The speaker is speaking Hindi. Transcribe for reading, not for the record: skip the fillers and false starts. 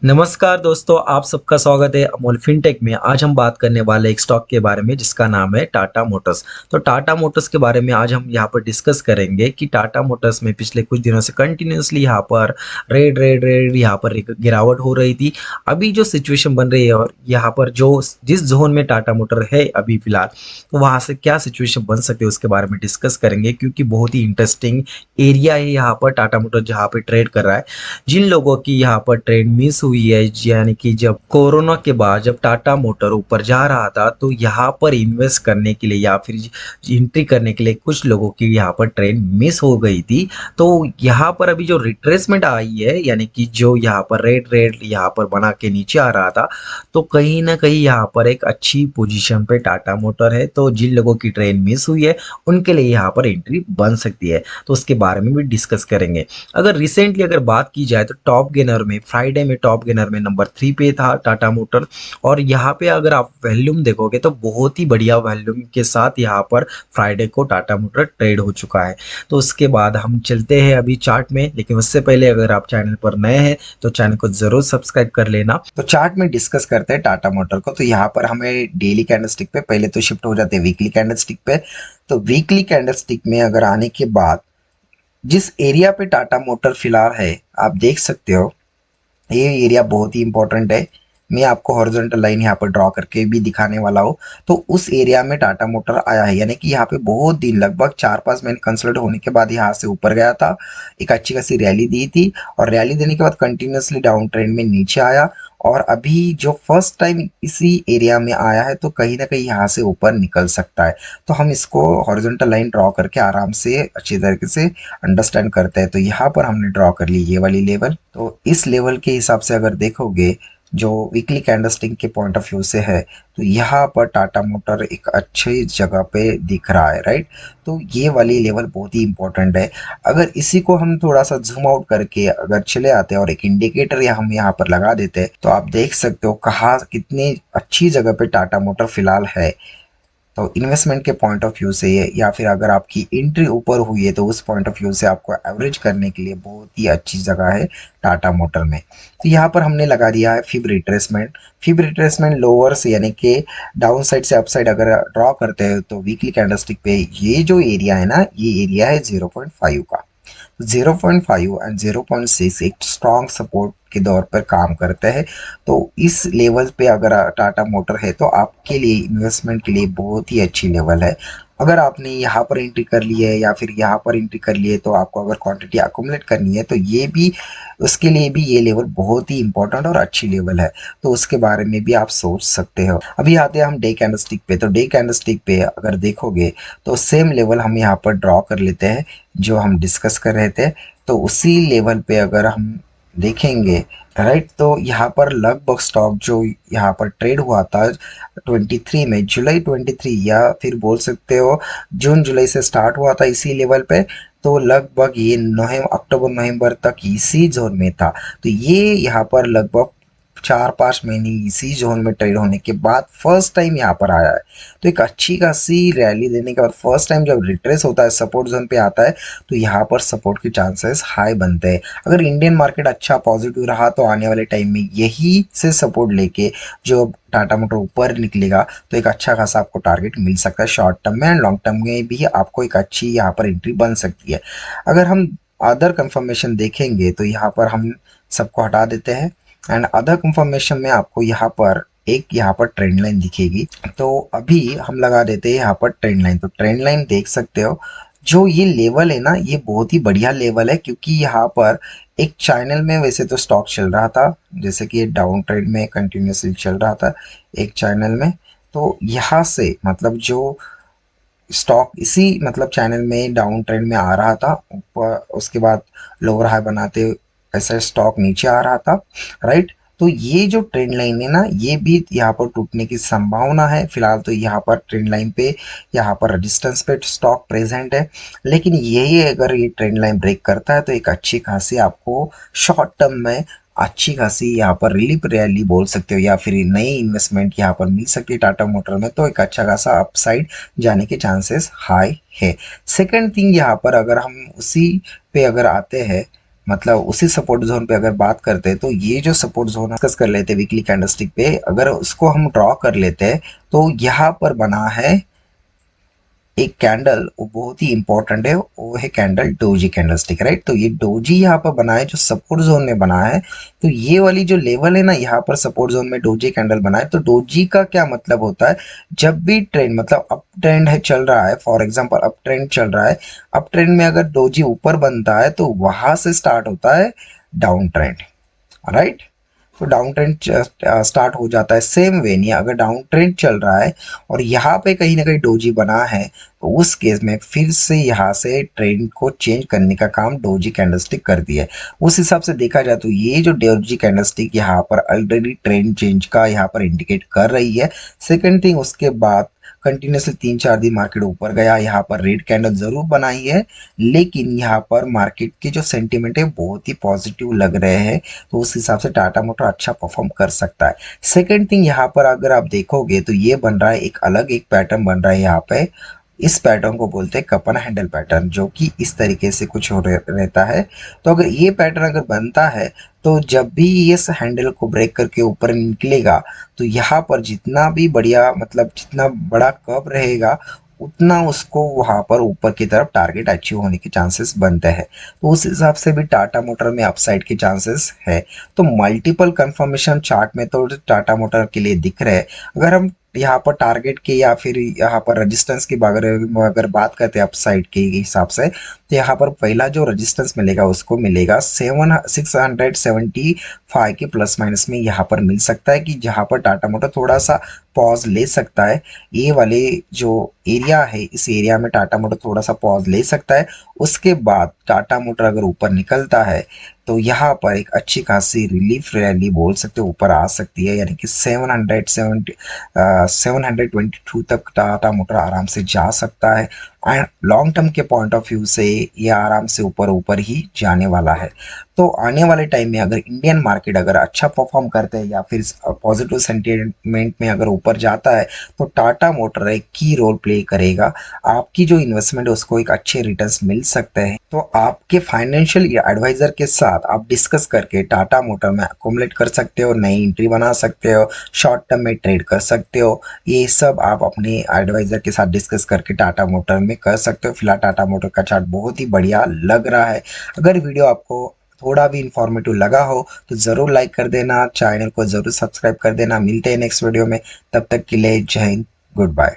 नमस्कार दोस्तों, आप सबका स्वागत है अमोल फिनटेक में। आज हम बात करने वाले एक स्टॉक के बारे में जिसका नाम है टाटा मोटर्स। तो टाटा मोटर्स के बारे में आज हम यहाँ पर डिस्कस करेंगे कि टाटा मोटर्स में पिछले कुछ दिनों से कंटिन्यूअसली यहाँ पर रेड यहाँ पर एक गिरावट हो रही थी। अभी जो सिचुएशन बन रही है और यहाँ पर जो जिस जोन में टाटा मोटर है अभी फिलहाल, तो वहाँ से क्या सिचुएशन बन सकती है उसके बारे में डिस्कस करेंगे, क्योंकि बहुत ही इंटरेस्टिंग एरिया है यहाँ पर टाटा मोटर जहाँ पे ट्रेड कर रहा है। जिन लोगों की यहाँ पर ट्रेड मिस हुई है, यानी कि जब कोरोना के बाद जब टाटा मोटर ऊपर जा रहा था, तो यहाँ पर इन्वेस्ट करने के लिए या फिर एंट्री करने के लिए कुछ लोगों की यहाँ पर ट्रेड मिस हो गई थी। तो यहाँ पर अभी जो रिट्रेसमेंट आई है, यानी कि जो यहाँ पर रेड रेड यहाँ पर बना के नीचे आ रहा था, तो कहीं ना कहीं यहाँ पर एक अच्छी पोजीशन पे टाटा मोटर है। तो जिन लोगों की ट्रेन मिस हुई है उनके लिए यहाँ पर एंट्री बन सकती है, तो उसके बारे में भी डिस्कस करेंगे। अगर रिसेंटली अगर बात की जाए तो टॉप गेनर में फ्राइडे में टॉप गेनर में नंबर 3 पे था टाटा मोटर। और यहाँ पे अगर आप वॉल्यूम देखोगे तो बहुत ही बढ़िया वॉल्यूम के साथ यहाँ पर फ्राइडे को टाटा मोटर ट्रेड हो चुका है। तो उसके बाद हम चलते हैं अभी चार्ट में, लेकिन उससे पहले अगर आप चैनल पर नए हैं तो चैनल को जरूर सब्सक्राइब कर लेना। तो चार्ट में डिस्कस करते हैं टाटा मोटर को। तो यहाँ पर हमें डेली कैंडलस्टिक पे पहले तो शिफ्ट हो जाते हैं वीकली कैंडलस्टिक पे। तो वीकली कैंडलस्टिक में अगर आने के बाद जिस एरिया पे टाटा मोटर फिलहाल है, आप देख सकते हो ये एरिया बहुत ही इंपॉर्टेंट है। मैं आपको हॉरिजॉन्टल लाइन यहाँ पर ड्रॉ करके भी दिखाने वाला हूँ। तो उस एरिया में टाटा मोटर आया है, यानी कि यहाँ पे बहुत दिन लगभग 4-5 महीने कंसल्ट होने के बाद यहाँ से ऊपर गया था, एक अच्छी खासी रैली दी थी और रैली देने के बाद कंटिन्यूसली डाउन ट्रेंड में नीचे आया। और अभी जो फर्स्ट टाइम इसी एरिया में आया है, तो कहीं ना कहीं यहाँ से ऊपर निकल सकता है। तो हम इसको हॉरिजॉन्टल लाइन ड्रॉ करके आराम से अच्छी तरीके से अंडरस्टैंड करते हैं। तो यहाँ पर हमने ड्रॉ कर ली ये वाली लेवल। तो इस लेवल के हिसाब से अगर देखोगे जो वीकली कैंडलस्टिक के पॉइंट ऑफ व्यू से है, तो यहाँ पर टाटा मोटर एक अच्छी जगह पे दिख रहा है, राइट। तो ये वाली लेवल बहुत ही इंपॉर्टेंट है। अगर इसी को हम थोड़ा सा जूम आउट करके अगर चले आते हैं और एक इंडिकेटर हम यहाँ पर लगा देते हैं, तो आप देख सकते हो कहाँ कितनी अच्छी जगह पे टाटा मोटर फिलहाल है। तो इन्वेस्टमेंट के पॉइंट ऑफ व्यू से ये, या फिर अगर आपकी एंट्री ऊपर हुई है तो उस पॉइंट ऑफ व्यू से आपको एवरेज करने के लिए बहुत ही अच्छी जगह है टाटा मोटर में। तो यहाँ पर हमने लगा दिया है fib retracement. Fib retracement lower से यानी कि डाउन साइड से अप साइड अगर ड्रॉ करते हैं, तो वीकली कैंडलस्टिक पे ये जो एरिया है ना, ये एरिया है 0.5 का। 0.5 एंड 0.6 एक स्ट्रॉन्ग सपोर्ट के दौर पर काम करते हैं। तो इस लेवल पे अगर टाटा मोटर है तो आपके लिए इन्वेस्टमेंट के लिए बहुत ही अच्छी लेवल है। अगर आपने यहाँ पर एंट्री कर ली है या फिर यहाँ पर एंट्री कर ली है, तो आपको अगर क्वांटिटी अकोमुलेट करनी है, तो ये भी उसके लिए भी ये लेवल बहुत ही इंपॉर्टेंट और अच्छी लेवल है। तो उसके बारे में भी आप सोच सकते हो। अभी आते हैं हम डे कैंडलस्टिक पे। तो डे कैंडलस्टिक पे अगर देखोगे तो सेम लेवल हम यहाँ पर ड्रॉ कर लेते हैं जो हम डिस्कस कर रहे थे। तो उसी लेवल पे अगर हम देखेंगे, राइट, तो यहाँ पर लगभग स्टॉक जो यहाँ पर ट्रेड हुआ था 23 में, जुलाई 23, या फिर बोल सकते हो जून जुलाई से स्टार्ट हुआ था इसी लेवल पे। तो लगभग ये नवंबर अक्टूबर नवंबर तक इसी जोन में था। तो ये यहाँ पर लगभग 4-5 महीने इसी जोन में ट्रेड होने के बाद फर्स्ट टाइम यहाँ पर आया है। तो एक अच्छी खासी रैली देने के बाद फर्स्ट टाइम जब रिट्रेस होता है, सपोर्ट जोन पे आता है, तो यहाँ पर सपोर्ट के चांसेस हाई बनते हैं। अगर इंडियन मार्केट अच्छा पॉजिटिव रहा तो आने वाले टाइम में यही से सपोर्ट लेके जो टाटा मोटर ऊपर निकलेगा, तो एक अच्छा खासा आपको टारगेट मिल सकता है शॉर्ट टर्म में एंड लॉन्ग टर्म में भी आपको एक अच्छी यहाँ पर एंट्री बन सकती है। अगर हम अदर कंफर्मेशन देखेंगे तो यहाँ पर हम सबको हटा देते हैं एंड अदर कंफर्मेशन में आपको यहाँ पर ट्रेंड लाइन दिखेगी। तो अभी हम लगा देते हैं यहाँ पर ट्रेंड लाइन। तो ट्रेंड लाइन देख सकते हो, जो ये लेवल है ना, ये बहुत ही बढ़िया लेवल है, क्योंकि यहाँ पर एक चैनल में वैसे तो स्टॉक चल रहा था, जैसे कि ये डाउन ट्रेंड में कंटिन्यूसली चल रहा था एक चैनल में। तो यहाँ से मतलब जो स्टॉक इसी मतलब चैनल में डाउन ट्रेंड में आ रहा था, ऊपर उसके बाद लोअर हाई बनाते ऐसा स्टॉक नीचे आ रहा था, राइट। तो ये जो ट्रेंड लाइन है ना, ये भी यहाँ पर टूटने की संभावना है। फिलहाल तो यहाँ पर ट्रेंड लाइन पे यहाँ पर रेजिस्टेंस पे स्टॉक प्रेजेंट है, लेकिन यही अगर ये ट्रेंड लाइन ब्रेक करता है तो एक अच्छी खासी आपको शॉर्ट टर्म में अच्छी खासी यहाँ पर रिलीफ रैली बोल सकते हो, या फिर नई इन्वेस्टमेंट यहाँ पर मिल सकती है टाटा मोटर में। तो एक अच्छा खासा अपसाइड जाने के चांसेस हाई है। सेकंड थिंग यहाँ पर अगर हम उसी पे अगर आते हैं, मतलब उसी सपोर्ट जोन पे अगर बात करते हैं, तो ये जो सपोर्ट जोन डिस्कस कर लेते हैं वीकली कैंडलस्टिक पे, अगर उसको हम ड्रॉ कर लेते हैं तो यहाँ पर बना है एक कैंडल, वो बहुत ही इंपॉर्टेंट है, वो है कैंडल डोजी कैंडलस्टिक, राइट। तो ये डोजी यहाँ पर बना है जो सपोर्ट जोन में बना है। तो ये वाली जो लेवल है ना, यहाँ पर सपोर्ट जोन में डोजी कैंडल बना है। तो डोजी का क्या मतलब होता है, जब भी ट्रेंड मतलब अप ट्रेंड है चल रहा है, फॉर एग्जाम्पल अप ट्रेंड चल रहा है, अप ट्रेंड में अगर डोजी ऊपर बनता है तो वहां से स्टार्ट होता है डाउन ट्रेंड, राइट। तो डाउन ट्रेंड स्टार्ट हो जाता है। सेम वे नहीं, अगर डाउन ट्रेंड चल रहा है और यहाँ पे कहीं ना कहीं डोजी बना है, तो उस केस में फिर से यहाँ से ट्रेंड को चेंज करने का काम डोजी कैंडलस्टिक कर दिया है। उस हिसाब से देखा जाए तो ये जो डोजी कैंडलस्टिक यहाँ पर ऑलरेडी ट्रेंड चेंज का यहाँ पर इंडिकेट कर रही है। सेकेंड थिंग, उसके बाद कंटिन्यूसली 3-4 दिन मार्केट ऊपर गया, यहाँ पर रेड कैंडल जरूर बनाई है, लेकिन यहाँ पर मार्केट के जो सेंटिमेंट है बहुत ही पॉजिटिव लग रहे हैं। तो उस हिसाब से टाटा मोटर अच्छा परफॉर्म कर सकता है। सेकंड थिंग, यहाँ पर अगर आप देखोगे तो ये बन रहा है एक अलग एक पैटर्न बन रहा है यहाँ पे। इस पैटर्न को बोलते हैं कपन हैंडल पैटर्न, जो कि इस तरीके से कुछ रहता है। तो अगर ये पैटर्न अगर बनता है, तो जब भी इस हैंडल को ब्रेक करके ऊपर निकलेगा, तो यहाँ पर जितना भी बढ़िया मतलब जितना बड़ा कर्व रहेगा, उतना उसको वहां पर ऊपर की तरफ टारगेट अचीव होने के चांसेस बनते हैं। तो उस हिसाब से भी टाटा मोटर में अपसाइड के चांसेस है। तो मल्टीपल कंफर्मेशन चार्ट में तो टाटा मोटर के लिए दिख रहे हैं। अगर हम यहाँ पर टारगेट के या फिर यहाँ पर रेजिस्टेंस की अगर बात करते हैं अपसाइड के हिसाब से, तो यहाँ पर पहला जो रेजिस्टेंस मिलेगा उसको मिलेगा 675 के प्लस माइनस में यहाँ पर मिल सकता है, कि जहाँ पर टाटा मोटर थोड़ा सा पॉज ले सकता है। ये वाले जो एरिया है, इस एरिया में टाटा मोटर थोड़ा सा पॉज ले सकता है। उसके बाद टाटा मोटर अगर ऊपर निकलता है, तो यहाँ पर एक अच्छी खासी रिलीफ रैली बोल सकते हो ऊपर आ सकती है, यानी कि 722 तक टाटा मोटर आराम से जा सकता है। एंड लॉन्ग टर्म के पॉइंट ऑफ व्यू से ये आराम से ऊपर ऊपर ही जाने वाला है। तो आने वाले टाइम में अगर इंडियन मार्केट अगर अच्छा परफॉर्म करते हैं या फिर पॉजिटिव सेंटीमेंट में अगर ऊपर जाता है, तो टाटा मोटर एक की रोल प्ले करेगा। आपकी जो इन्वेस्टमेंट है उसको एक अच्छे रिटर्न्स मिल सकते हैं। तो आपके फाइनेंशियल एडवाइजर के साथ आप डिस्कस करके टाटा मोटर में अकोमोलेट कर सकते हो, नई एंट्री बना सकते हो, शॉर्ट टर्म में ट्रेड कर सकते हो। ये सब आप अपने एडवाइजर के साथ डिस्कस करके टाटा मोटर में कर सकते हो। फिलहाल टाटा मोटर का चार्ट बहुत ही बढ़िया लग रहा है। अगर वीडियो आपको थोड़ा भी इंफॉर्मेटिव लगा हो तो ज़रूर लाइक कर देना, चैनल को ज़रूर सब्सक्राइब कर देना। मिलते हैं नेक्स्ट वीडियो में, तब तक के लिए जय हिंद, गुड बाय।